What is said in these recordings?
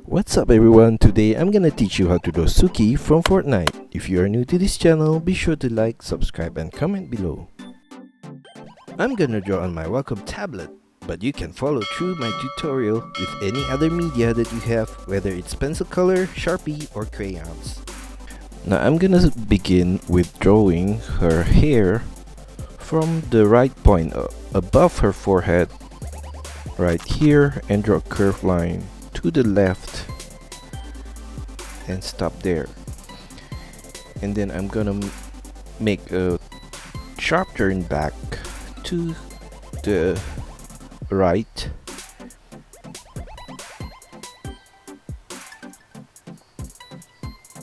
What's up everyone, today I'm gonna teach you how to draw Tsuki from Fortnite. If you are new to this channel, be sure to like, subscribe and comment below. I'm gonna draw on my Wacom tablet, but you can follow through my tutorial with any other media that you have, whether it's pencil color, Sharpie or crayons. Now I'm gonna begin with drawing her hair from the right point above her forehead, right here, and draw a curved line to the left and stop there. And then I'm gonna make a sharp turn back to the right,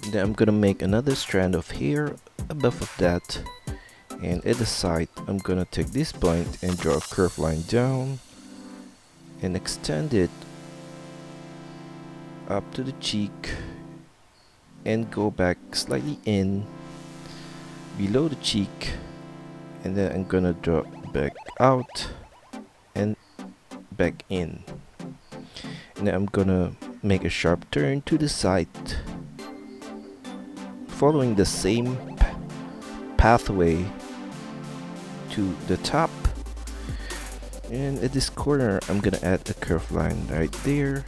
and then I'm gonna make another strand of hair above of that, and at the side I'm gonna take this point and draw a curved line down and extend it up to the cheek and go back slightly in below the cheek, and then I'm gonna draw back out and back in, and then I'm gonna make a sharp turn to the side following the same pathway to the top, and at this corner I'm gonna add a curved line right there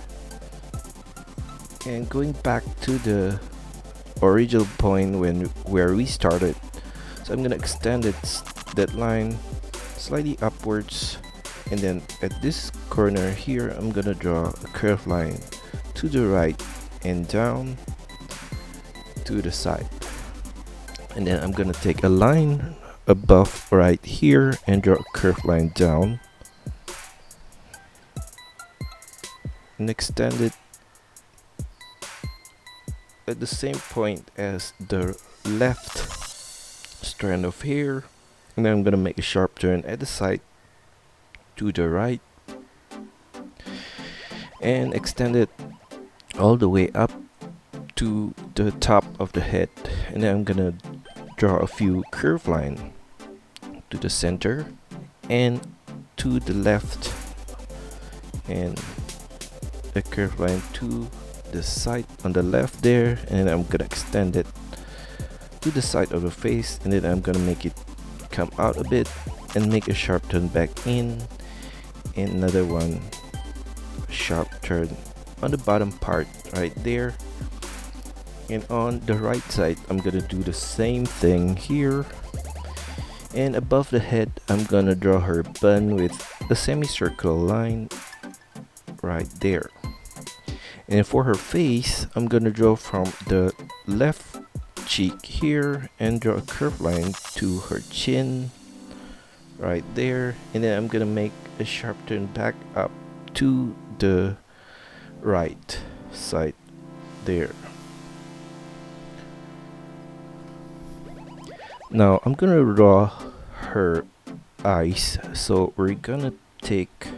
and going back to the original point where we started. So I'm gonna extend that line slightly upwards, and then at this corner here I'm gonna draw a curved line to the right and down to the side, and then I'm gonna take a line above right here and draw a curved line down and extend it at the same point as the left strand of hair, and then I'm gonna make a sharp turn at the side to the right and extend it all the way up to the top of the head, and then I'm gonna draw a few curved lines to the center and to the left, and a curved line to the side on the left there, and I'm gonna extend it to the side of the face, and then I'm gonna make it come out a bit and make a sharp turn back in, and another one sharp turn on the bottom part right there. And on the right side I'm gonna do the same thing here, and above the head I'm gonna draw her bun with a semicircular line right there. And for her face, I'm gonna draw from the left cheek here and draw a curved line to her chin right there, and then I'm gonna make a sharp turn back up to the right side there. Now I'm gonna draw her eyes, so we're gonna take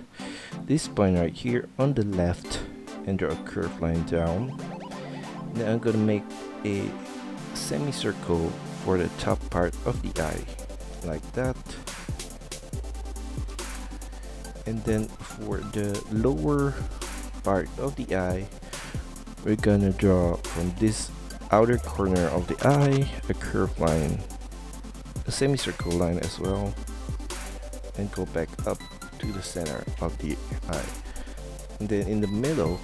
this point right here on the left and draw a curved line down. Then I'm gonna make a semicircle for the top part of the eye like that, and then for the lower part of the eye we're gonna draw from this outer corner of the eye a curved line, a semicircle line as well, and go back up to the center of the eye. And then in the middle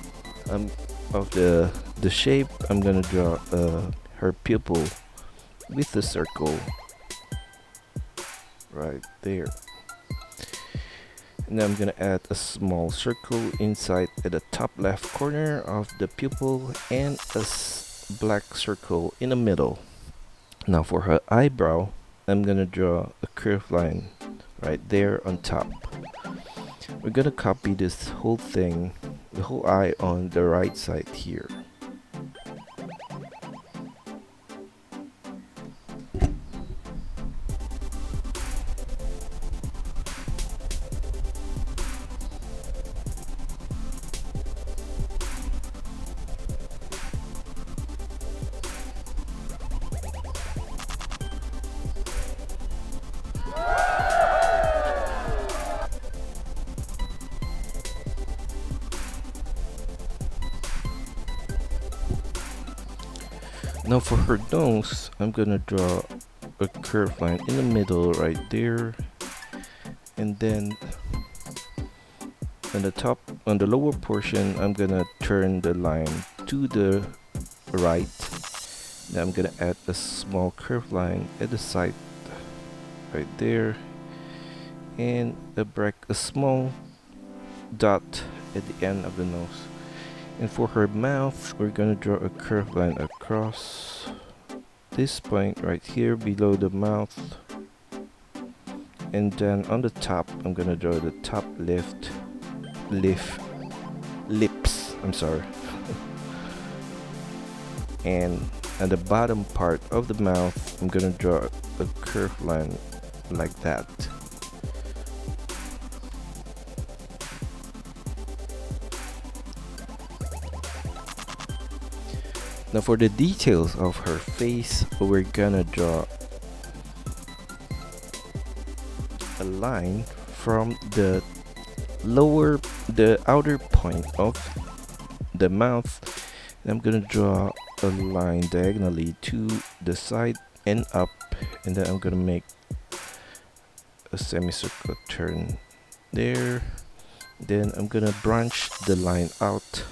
of the shape I'm gonna draw her pupil with a circle right there, and then I'm gonna add a small circle inside at the top left corner of the pupil and a black circle in the middle. Now for her eyebrow I'm gonna draw a curved line right there on top. We're gonna copy this whole thing, the whole eye on the right side here. Now for her nose, I'm gonna draw a curved line in the middle right there, and then on the top, on the lower portion, I'm gonna turn the line to the right. Then I'm gonna add a small curved line at the side right there, and a small dot at the end of the nose. And for her mouth, we're gonna draw a curved line across this point right here below the mouth, and then on the top, I'm gonna draw the top lips. I'm sorry. And at the bottom part of the mouth, I'm gonna draw a curved line like that. Now for the details of her face, we're gonna draw a line from the outer point of the mouth, and I'm gonna draw a line diagonally to the side and up, and then I'm gonna make a semicircle turn there. Then I'm gonna branch the line out,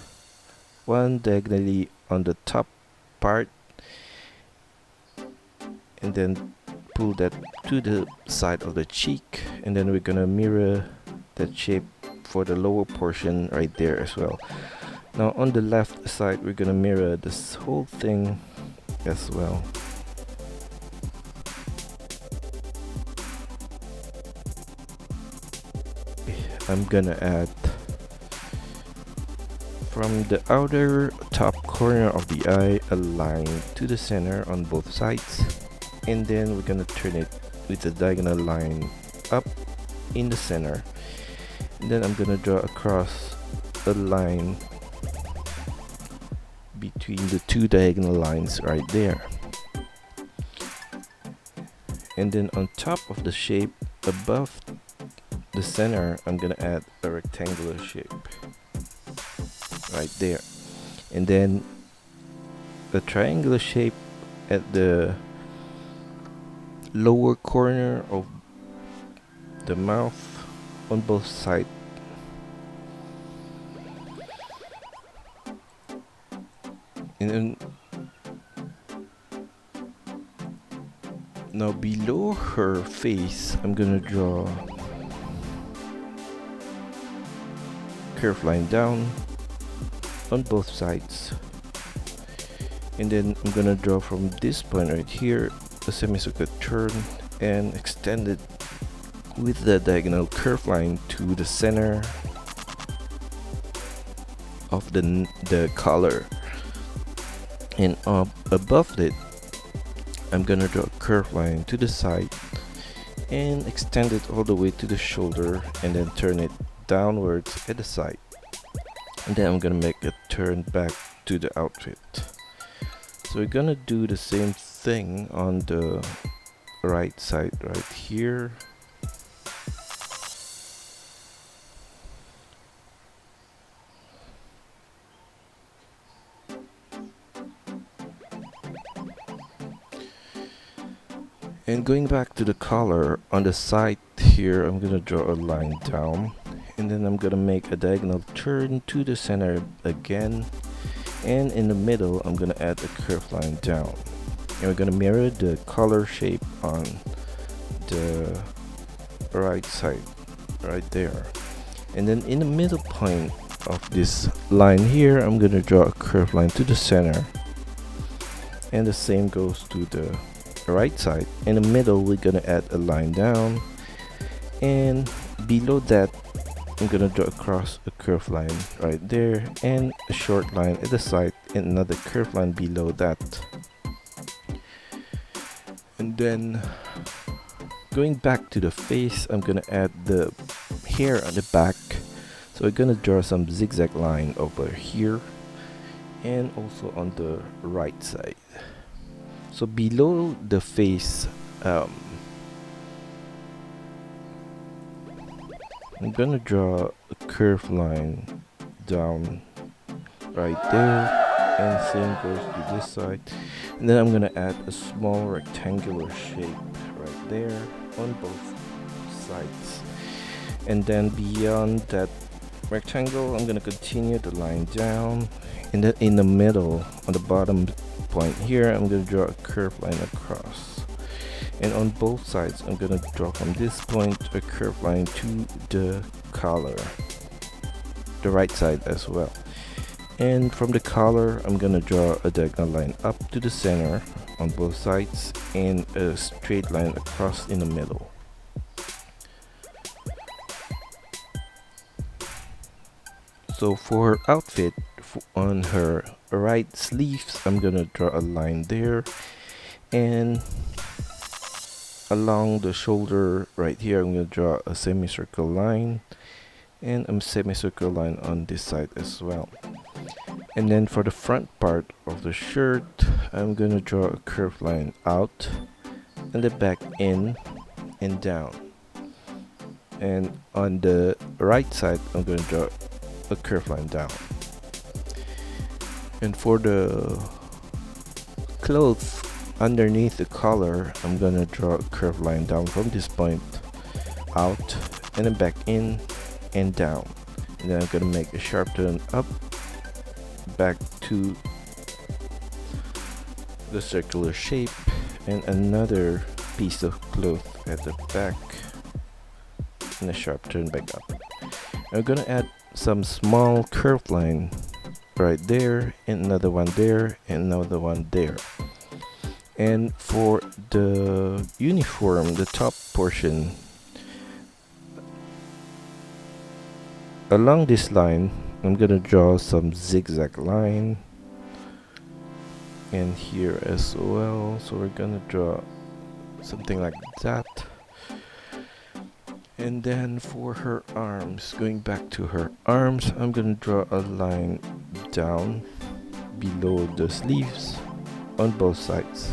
one diagonally on the top part, and then pull that to the side of the cheek, and then we're gonna mirror that shape for the lower portion right there as well. Now on the left side, we're gonna mirror this whole thing as well. I'm gonna add from the outer top corner of the eye a line to the center on both sides, and then we're gonna turn it with a diagonal line up in the center, and then I'm gonna draw across a line between the two diagonal lines right there. And then on top of the shape above the center, I'm gonna add a rectangular shape right there, and then a triangular shape at the lower corner of the mouth on both sides. And then now below her face, I'm gonna draw curved line down on both sides, and then I'm gonna draw from this point right here a semicircle turn and extend it with the diagonal curved line to the center of the collar. And up above it, I'm gonna draw a curved line to the side and extend it all the way to the shoulder, and then turn it downwards at the side. And then I'm gonna make a turn back to the outfit. So we're gonna do the same thing on the right side right here. And going back to the collar on the side here, I'm gonna draw a line down, and then I'm gonna make a diagonal turn to the center again, and in the middle I'm gonna add a curved line down, and we're gonna mirror the collar shape on the right side right there. And then in the middle point of this line here, I'm gonna draw a curved line to the center, and the same goes to the right side. In the middle, we're gonna add a line down, and below that I'm gonna draw across a curved line right there, and a short line at the side, and another curved line below that. And then going back to the face, I'm gonna add the hair on the back, so we're gonna draw some zigzag line over here and also on the right side. So below the face, I'm gonna draw a curved line down right there, and same goes to this side. And then I'm gonna add a small rectangular shape right there on both sides. And then beyond that rectangle, I'm gonna continue the line down, and then in the middle, on the bottom point here, I'm gonna draw a curved line across. And on both sides, I'm gonna draw from this point a curved line to the collar, the right side as well. And from the collar, I'm gonna draw a diagonal line up to the center on both sides and a straight line across in the middle. So for her outfit, on her right sleeves, I'm gonna draw a line there, and along the shoulder right here, I'm gonna draw a semicircle line and a semicircle line on this side as well. And then for the front part of the shirt, I'm gonna draw a curved line out and the back in and down. And on the right side, I'm gonna draw a curved line down. And for the clothes underneath the collar, I'm gonna draw a curved line down from this point out and then back in and down. And then I'm gonna make a sharp turn up back to the circular shape and another piece of cloth at the back and a sharp turn back up. I'm gonna add some small curved line right there and another one there and another one there. And for the uniform, the top portion, along this line, I'm gonna draw some zigzag line, and here as well. So we're gonna draw something like that. And then for her arms, going back to her arms, I'm gonna draw a line down below the sleeves on both sides.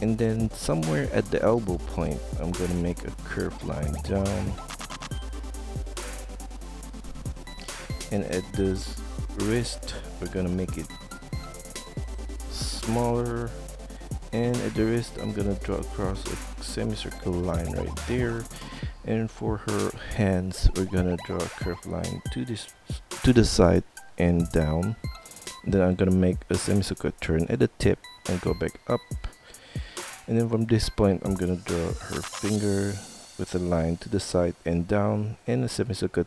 And then somewhere at the elbow point, I'm gonna make a curved line down. And at this wrist, we're gonna make it smaller. And at the wrist, I'm gonna draw across a semicircle line right there. And for her hands, we're gonna draw a curved line to the side and down. Then I'm gonna make a semicircle turn at the tip and go back up. And then from this point, I'm gonna draw her finger with a line to the side and down, and a semicircle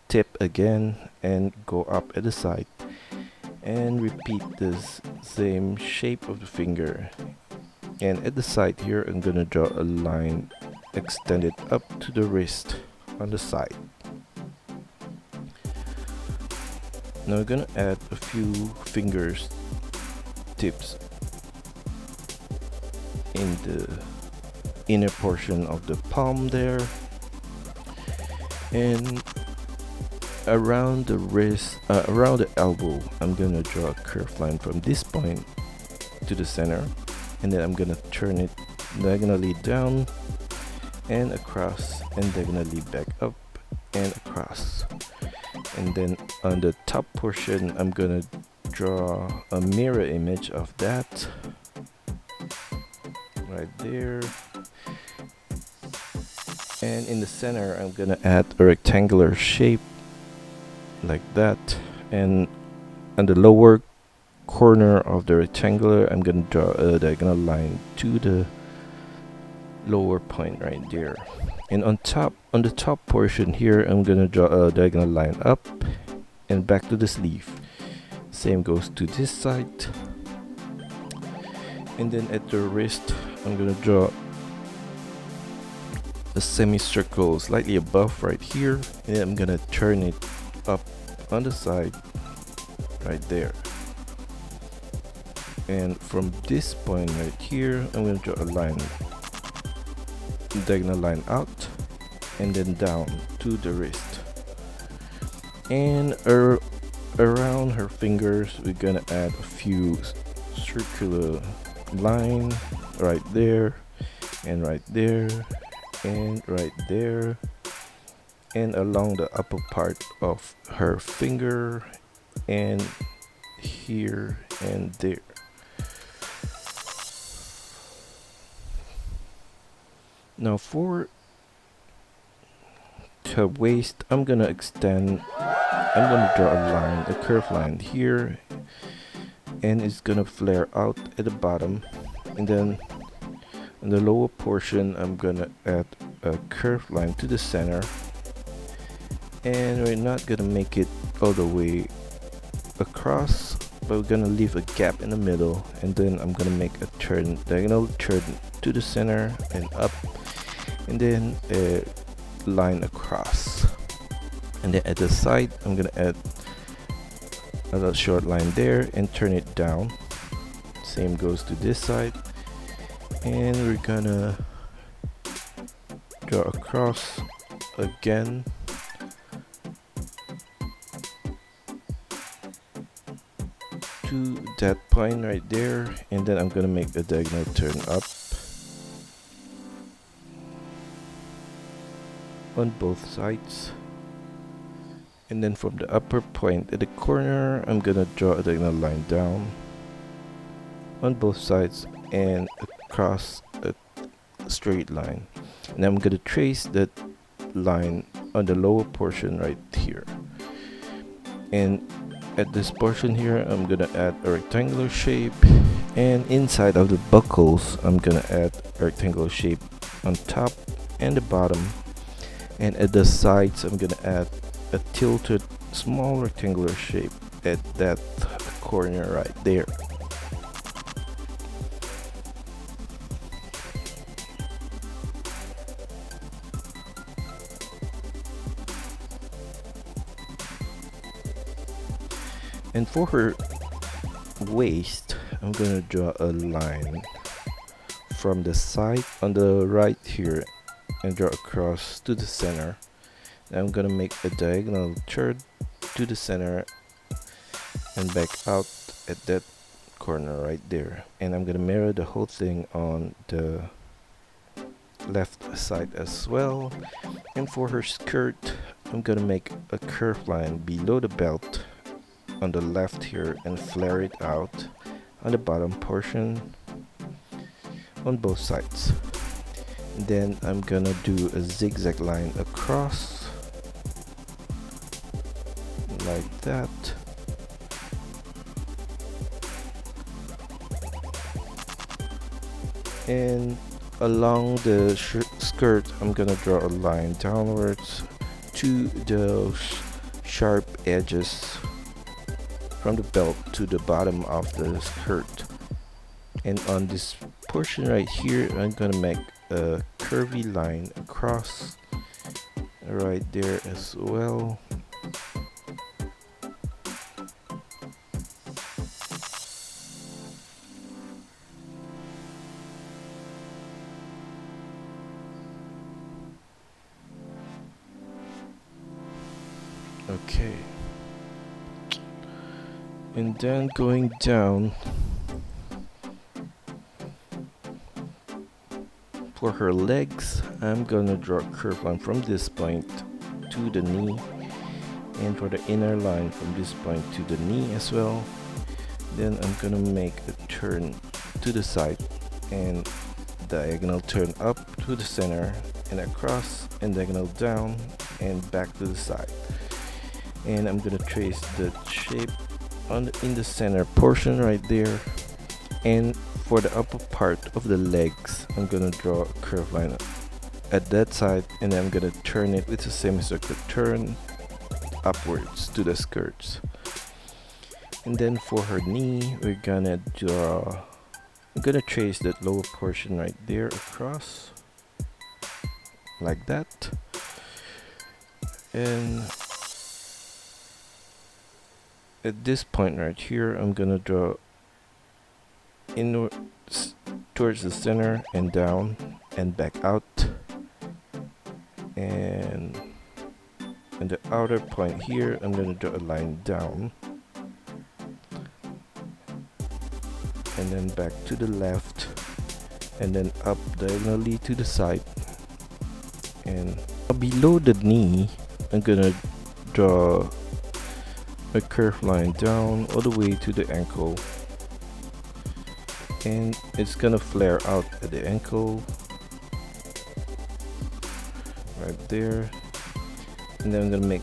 tip again and go up at the side, and repeat this same shape of the finger. And at the side here, I'm gonna draw a line extended up to the wrist on the side. Now we're gonna add a few fingers tips in the inner portion of the palm there, and around the wrist, around the elbow, I'm gonna draw a curved line from this point to the center, and then I'm gonna turn it diagonally down and across and diagonally back up and across. And then on the top portion, I'm gonna draw a mirror image of that right there. And in the center, I'm gonna add a rectangular shape like that. And on the lower corner of the rectangular, I'm gonna draw a diagonal line to the lower point right there. And on the top portion here, I'm gonna draw a diagonal line up and back to the sleeve. Same goes to this side. And then at the wrist, I'm gonna draw a semicircle slightly above right here, and I'm gonna turn it up on the side right there. And from this point right here, I'm gonna draw a line, diagonal line out and then down to the wrist. And around her fingers, we're gonna add a few circular line right there, and right there, and right there, and along the upper part of her finger, and here and there. Now for her waist, I'm gonna draw a line, a curved line here, and it's gonna flare out at the bottom, and then in the lower portion I'm gonna add a curved line to the center, and we're not gonna make it all the way across, but we're gonna leave a gap in the middle, and then I'm gonna make a diagonal turn to the center and up, and then a line across, and then at the side I'm gonna add a short line there and turn it down. Same goes to this side, and we're gonna draw across again, to that point right there, and then I'm gonna make a diagonal turn up on both sides, and then from the upper point at the corner I'm gonna draw a diagonal line down on both sides and across a straight line, and I'm gonna trace that line on the lower portion right here, and at this portion here I'm gonna add a rectangular shape, and inside of the buckles I'm gonna add a rectangular shape on top and the bottom, and at the sides I'm gonna add a tilted small rectangular shape at that corner right there. And for her waist, I'm gonna draw a line from the side on the right here and draw across to the center. And I'm gonna make a diagonal turn to the center and back out at that corner right there. And I'm gonna mirror the whole thing on the left side as well. And for her skirt, I'm gonna make a curved line below the belt on the left here and flare it out on the bottom portion on both sides. And then I'm gonna do a zigzag line across like that, and along the skirt I'm gonna draw a line downwards to those sharp edges from the belt to the bottom of the skirt. And on this portion right here I'm gonna make a curvy line across right there as well. Okay, and then going down for her legs, I'm gonna draw a curved line from this point to the knee, and for the inner line from this point to the knee as well. Then I'm gonna make a turn to the side and diagonal turn up to the center and across, and diagonal down and back to the side. And I'm gonna trace the shape in the center portion right there. And for the upper part of the legs, I'm gonna draw a curved line at that side, and then I'm gonna turn it with a semicircular turn upwards to the skirts. And then for her knee, I'm gonna trace that lower portion right there across like that. And at this point right here, I'm gonna draw inward towards the center and down and back out, and in the outer point here I'm gonna draw a line down and then back to the left and then up diagonally to the side, and below the knee I'm gonna draw a curved line down all the way to the ankle, and it's gonna flare out at the ankle right there, and then I'm gonna make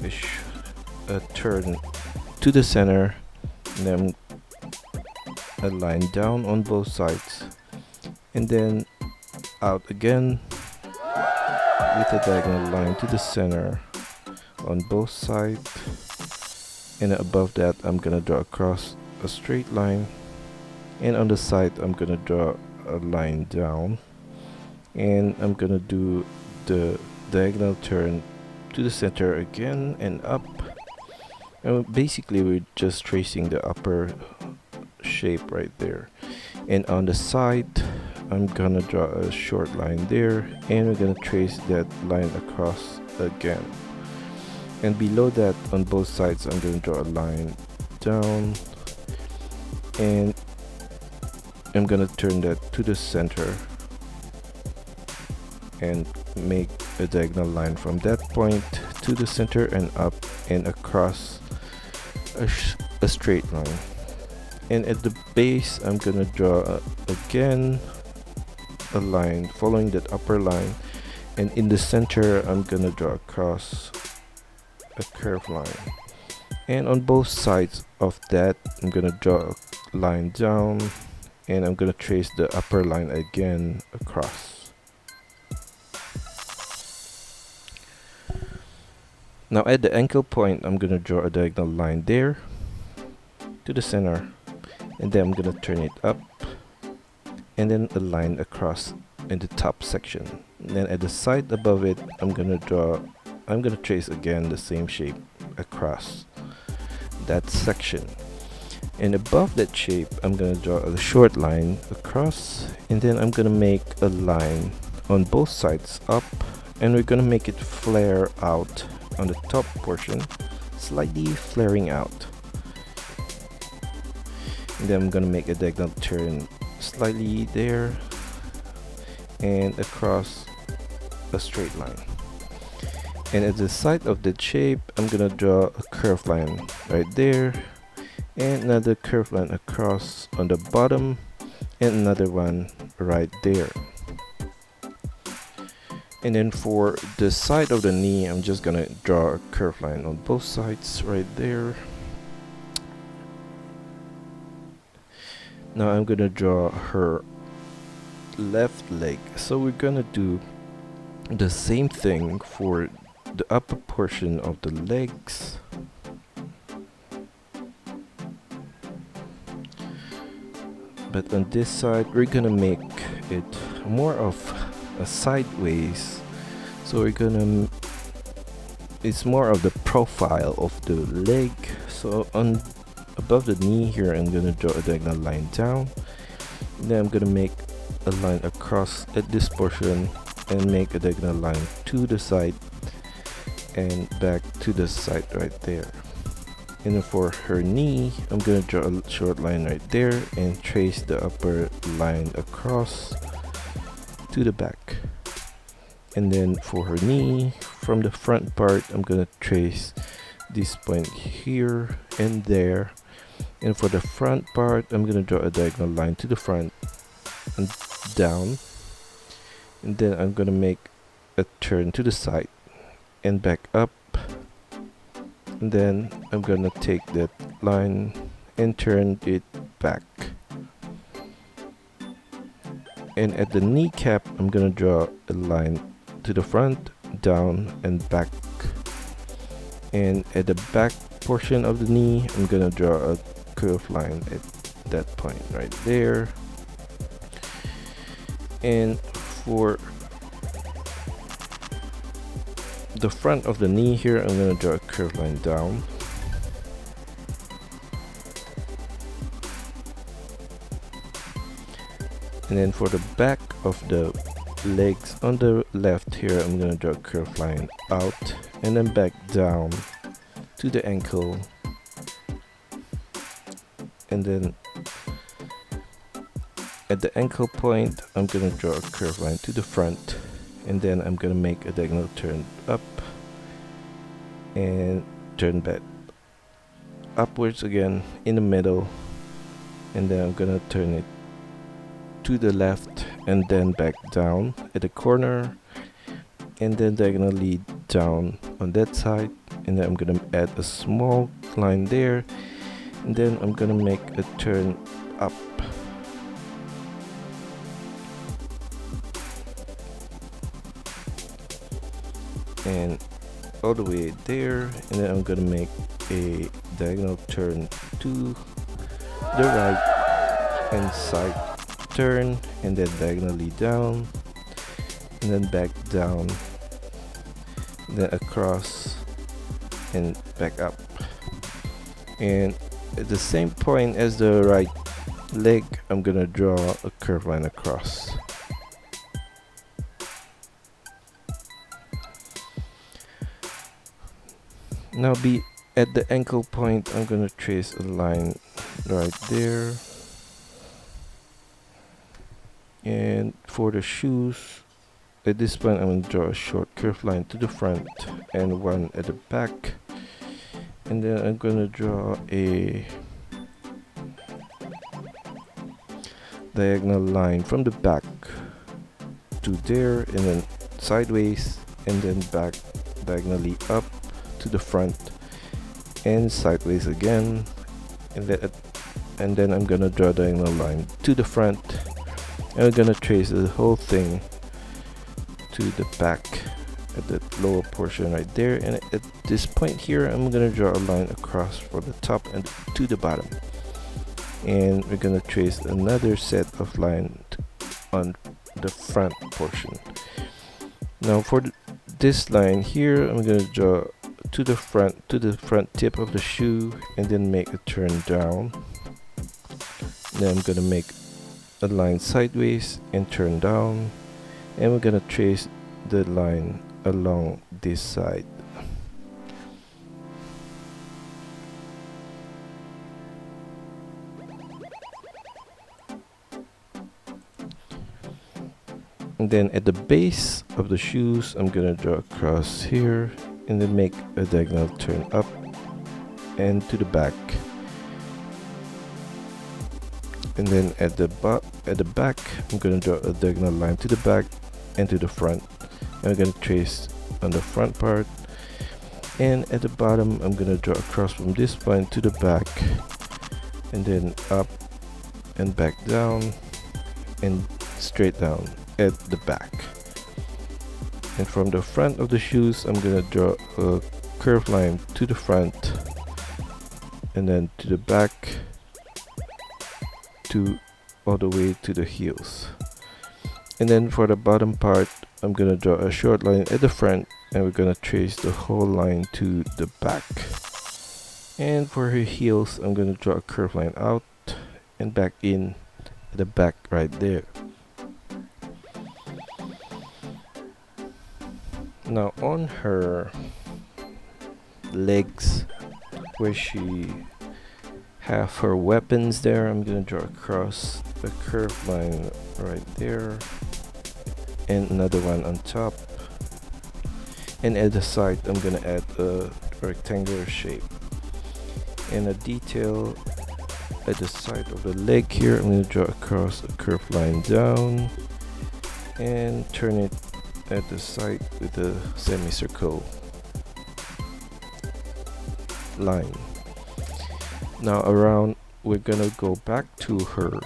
a turn to the center, and then a line down on both sides, and then out again with a diagonal line to the center on both sides, and above that I'm gonna draw across a straight line, and on the side I'm gonna draw a line down, and I'm gonna do the diagonal turn to the center again and up, and basically we're just tracing the upper shape right there. And on the side I'm gonna draw a short line there, and we're gonna trace that line across again, and below that on both sides I'm gonna draw a line down, and I'm gonna turn that to the center and make a diagonal line from that point to the center and up and across a straight line. And at the base I'm gonna draw again a line following that upper line, and in the center I'm gonna draw across a curved line, and on both sides of that I'm gonna draw a line down, and I'm gonna trace the upper line again across. Now at the ankle point I'm gonna draw a diagonal line there to the center, and then I'm gonna turn it up, and then a line across in the top section. And then at the side above it I'm gonna trace again the same shape across that section, and above that shape I'm gonna draw a short line across, and then I'm gonna make a line on both sides up, and we're gonna make it flare out on the top portion, slightly flaring out, and then I'm gonna make a diagonal turn slightly there and across a straight line. And at the side of that shape I'm gonna draw a curved line right there, and another curved line across on the bottom, and another one right there. And then for the side of the knee I'm just gonna draw a curved line on both sides right there. Now I'm gonna draw her left leg, so we're gonna do the same thing for the upper portion of the legs. But on this side we're gonna make it more of a sideways, so it's more of the profile of the leg. So on above the knee here I'm gonna draw a diagonal line down, then I'm gonna make a line across at this portion and make a diagonal line to the side and back to the side right there. And then for her knee I'm gonna draw a short line right there and trace the upper line across to the back. And then for her knee, from the front part I'm gonna trace this point here and there, and for the front part I'm gonna draw a diagonal line to the front and down, and then I'm gonna make a turn to the side and back up, and then I'm gonna take that line and turn it back. And at the kneecap I'm gonna draw a line to the front, down and back, and at the back portion of the knee I'm gonna draw a curved line at that point right there. And for the front of the knee here I'm gonna draw a curved line down, and then for the back of the legs on the left here I'm gonna draw a curved line out and then back down to the ankle, and then at the ankle point, I'm gonna draw a curved line to the front, and then I'm gonna make a diagonal turn up and turn back upwards again in the middle, and then I'm gonna turn it to the left and then back down at the corner, and then diagonally down on that side, and then I'm gonna add a small line there, and then I'm gonna make a turn up. And all the way there, and then I'm gonna make a diagonal turn to the right and side turn, and then diagonally down, and then back down, then across and back up. And at the same point as the right leg, I'm gonna draw a curved line across. Now be at the ankle point, I'm gonna trace a line right there. And for the shoes, at this point I'm gonna draw a short curved line to the front and one at the back. And then I'm gonna draw a diagonal line from the back to there, and then sideways, and then back diagonally up to the front and sideways again, and then I'm gonna draw a diagonal line to the front, and I'm gonna trace the whole thing to the back at the lower portion right there. And at this point here, I'm gonna draw a line across from the top and to the bottom, and we're gonna trace another set of lines on the front portion. Now for this line here, I'm gonna draw to the front tip of the shoe, and then make a turn down. Then I'm gonna make a line sideways and turn down, and we're gonna trace the line along this side. And then at the base of the shoes, I'm gonna draw a cross here, and then make a diagonal turn up and to the back. And then at the back, I'm gonna draw a diagonal line to the back and to the front. And I'm gonna trace on the front part. And at the bottom, I'm gonna draw across from this point to the back, and then up and back down and straight down at the back. And from the front of the shoes, I'm gonna draw a curved line to the front, and then to the back, to all the way to the heels. And then for the bottom part, I'm gonna draw a short line at the front, and we're gonna trace the whole line to the back. And for her heels, I'm gonna draw a curved line out and back in at the back right there. Now on her legs, where she have her weapons there, I'm gonna draw across a curved line right there, and another one on top. And at the side, I'm gonna add a rectangular shape and a detail at the side of the leg here. I'm gonna draw across a curved line down and turn it at the side with a semicircle line. Now around, we're gonna go back to her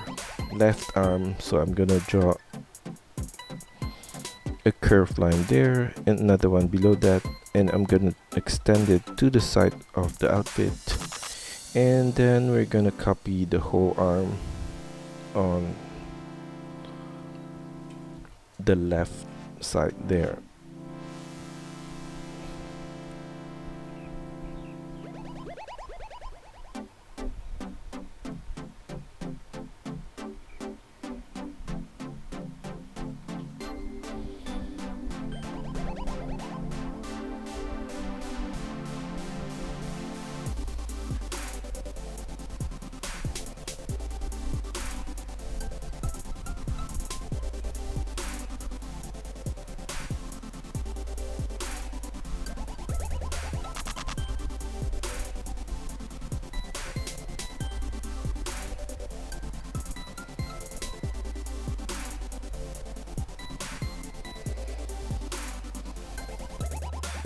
left arm, so I'm gonna draw a curved line there and another one below that, and I'm gonna extend it to the side of the outfit, and then we're gonna copy the whole arm on the left side there.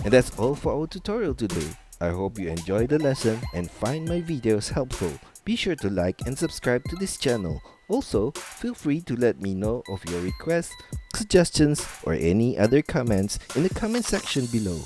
And that's all for our tutorial today. I hope you enjoyed the lesson and find my videos helpful. Be sure to like and subscribe to this channel. Also, feel free to let me know of your requests, suggestions, or any other comments in the comment section below.